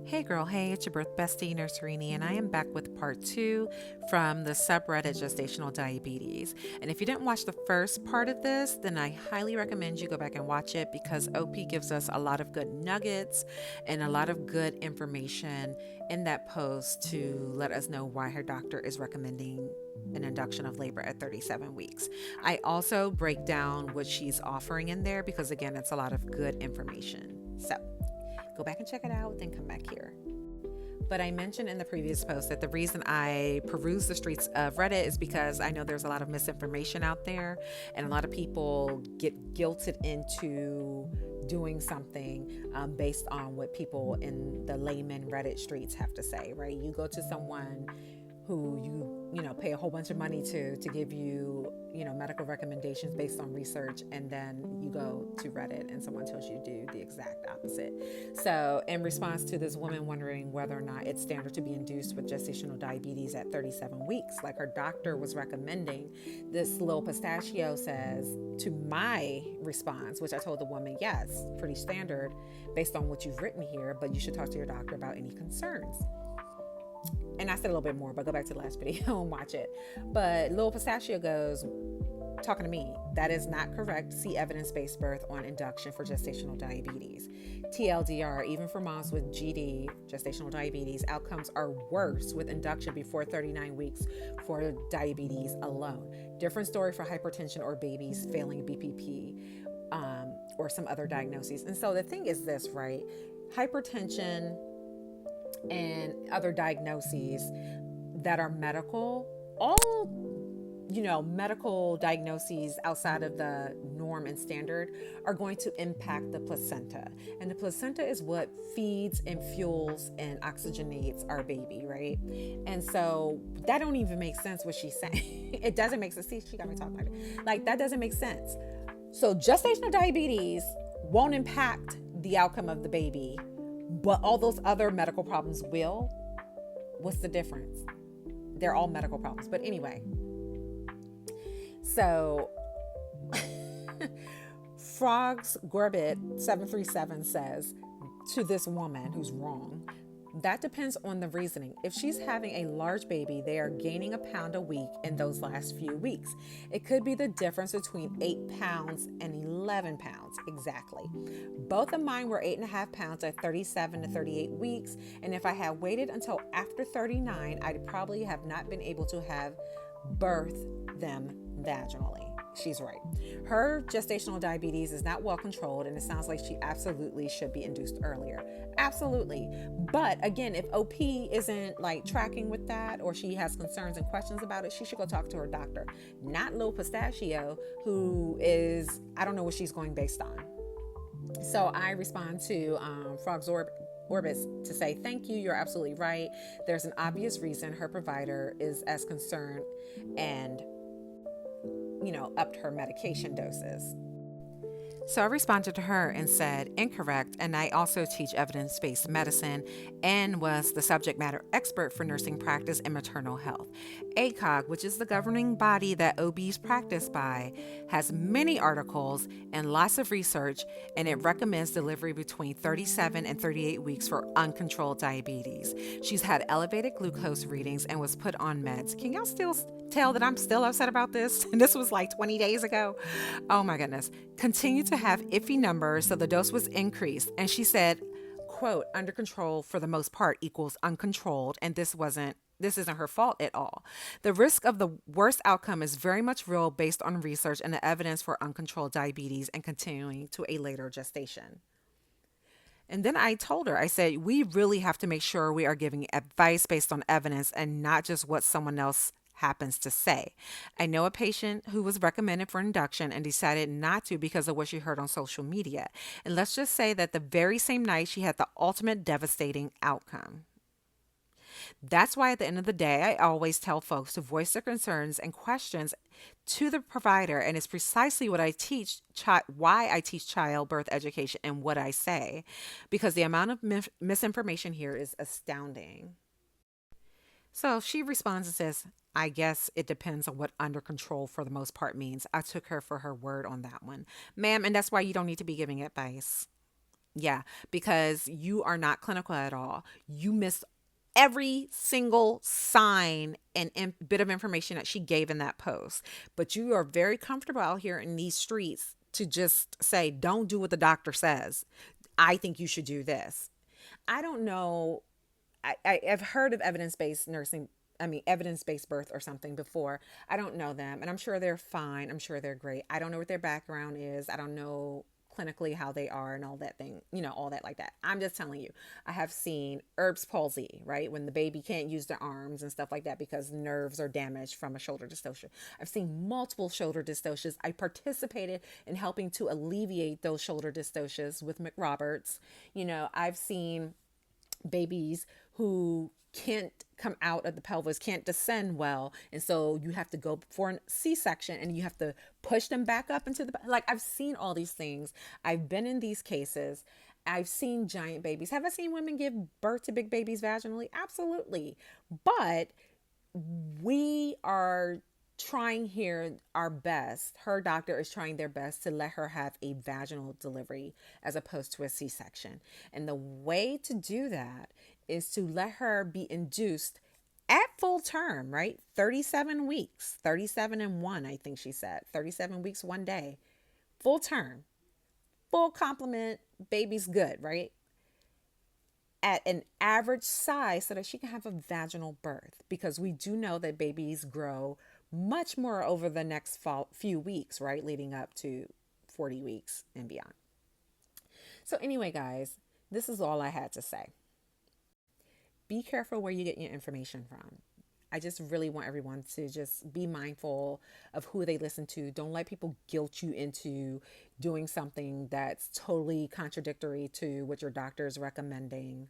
Hey girl, hey, it's your birth bestie, Nurserini, and I am back with part two from the subreddit Gestational Diabetes. And if you didn't watch the first part of this, then I highly recommend you go back and watch it because OP gives us a lot of good nuggets and a lot of good information in that post to let us know why her doctor is recommending an induction of labor at 37 weeks. I also break down what she's offering in there because, again, it's a lot of good information. So, go back and check it out, then come back here. But I mentioned in the previous post that the reason I peruse the streets of Reddit is because I know there's a lot of misinformation out there, and a lot of people get guilted into doing something based on what people in the layman Reddit streets have to say, right? You go to someone who you know pay a whole bunch of money to give you medical recommendations based on research, and then you go to Reddit and someone tells you to do the exact opposite. So in response to this woman wondering whether or not it's standard to be induced with gestational diabetes at 37 weeks like her doctor was recommending, this little pistachio says to my response, which I told the woman, yes, pretty standard based on what you've written here, but you should talk to your doctor about any concerns. And I said a little bit more, but go back to the last video and watch it. But Lil Pistachio goes, talking to me, that is not correct. See evidence-based birth on induction for gestational diabetes. TLDR, even for moms with GD, gestational diabetes, outcomes are worse with induction before 39 weeks for diabetes alone. Different story for hypertension or babies failing BPP or some other diagnoses. And so the thing is this, right? Hypertension and other diagnoses that are medical, all medical diagnoses outside of the norm and standard are going to impact the placenta, and the placenta is what feeds and fuels and oxygenates our baby, right? And so that don't even make sense what she's saying. It doesn't make sense. See, she got me talking like that doesn't make sense. So gestational diabetes won't impact the outcome of the baby, but all those other medical problems will. What's the difference? They're all medical problems. But anyway, so Frogs Gorbit 737 says to this woman who's wrong, that depends on the reasoning. If she's having a large baby, they are gaining a pound a week in those last few weeks. It could be the difference between 8 pounds and 11 pounds, exactly. Both of mine were 8.5 pounds at 37 to 38 weeks, and if I had waited until after 39, I'd probably have not been able to have birthed them vaginally. She's right. Her gestational diabetes is not well controlled, and it sounds like she absolutely should be induced earlier. Absolutely. But again, if OP isn't like tracking with that, or she has concerns and questions about it, she should go talk to her doctor, not Lil Pistachio, who is, I don't know what she's going based on. So I respond to Frogs Orbis to say, thank you, you're absolutely right. There's an obvious reason her provider is as concerned and upped her medication doses. So I responded to her and said, incorrect, and I also teach evidence-based medicine and was the subject matter expert for nursing practice and maternal health. ACOG, which is the governing body that OBs practice by, has many articles and lots of research, and it recommends delivery between 37 and 38 weeks for uncontrolled diabetes. She's had elevated glucose readings and was put on meds. Can y'all still tell that I'm still upset about this? This was like 20 days ago. Oh my goodness. Continue to have iffy numbers, so the dose was increased. And she said, quote, under control for the most part equals uncontrolled, and this isn't her fault at all. The risk of the worst outcome is very much real based on research and the evidence for uncontrolled diabetes and continuing to a later gestation. And then I told her, I said, we really have to make sure we are giving advice based on evidence and not just what someone else happens to say. I know a patient who was recommended for induction and decided not to because of what she heard on social media. And let's just say that the very same night she had the ultimate devastating outcome. That's why at the end of the day, I always tell folks to voice their concerns and questions to the provider, and it's precisely what I teach, why I teach childbirth education and what I say, because the amount of misinformation here is astounding. So she responds and says, I guess it depends on what under control for the most part means. I took her for her word on that one. Ma'am, and that's why you don't need to be giving advice. Yeah, because you are not clinical at all. You missed every single sign and bit of information that she gave in that post. But you are very comfortable out here in these streets to just say, don't do what the doctor says. I think you should do this. I don't know. I've heard of evidence based nursing. I mean, evidence based birth or something before. I don't know them, and I'm sure they're fine. I'm sure they're great. I don't know what their background is. I don't know clinically how they are and all that thing, all that like that. I'm just telling you, I have seen Erb's palsy, right? When the baby can't use their arms and stuff like that because nerves are damaged from a shoulder dystocia. I've seen multiple shoulder dystocias. I participated in helping to alleviate those shoulder dystocias with McRoberts. I've seen babies who can't come out of the pelvis, can't descend well, and so you have to go for a C-section and you have to push them back up into the, like, I've seen all these things. I've been in these cases. I've seen giant babies. Have I seen women give birth to big babies vaginally? Absolutely. But we are trying here our best. Her doctor is trying their best to let her have a vaginal delivery as opposed to a C-section. And the way to do that is to let her be induced at full term, right? 37 weeks, 37 and 1, I think she said. 37 weeks, 1 day. Full term. Full complement, baby's good, right? At an average size so that she can have a vaginal birth, because we do know that babies grow much more over the next few weeks, right? Leading up to 40 weeks and beyond. So, anyway, guys, this is all I had to say. Be careful where you get your information from. I just really want everyone to just be mindful of who they listen to. Don't let people guilt you into doing something that's totally contradictory to what your doctor is recommending.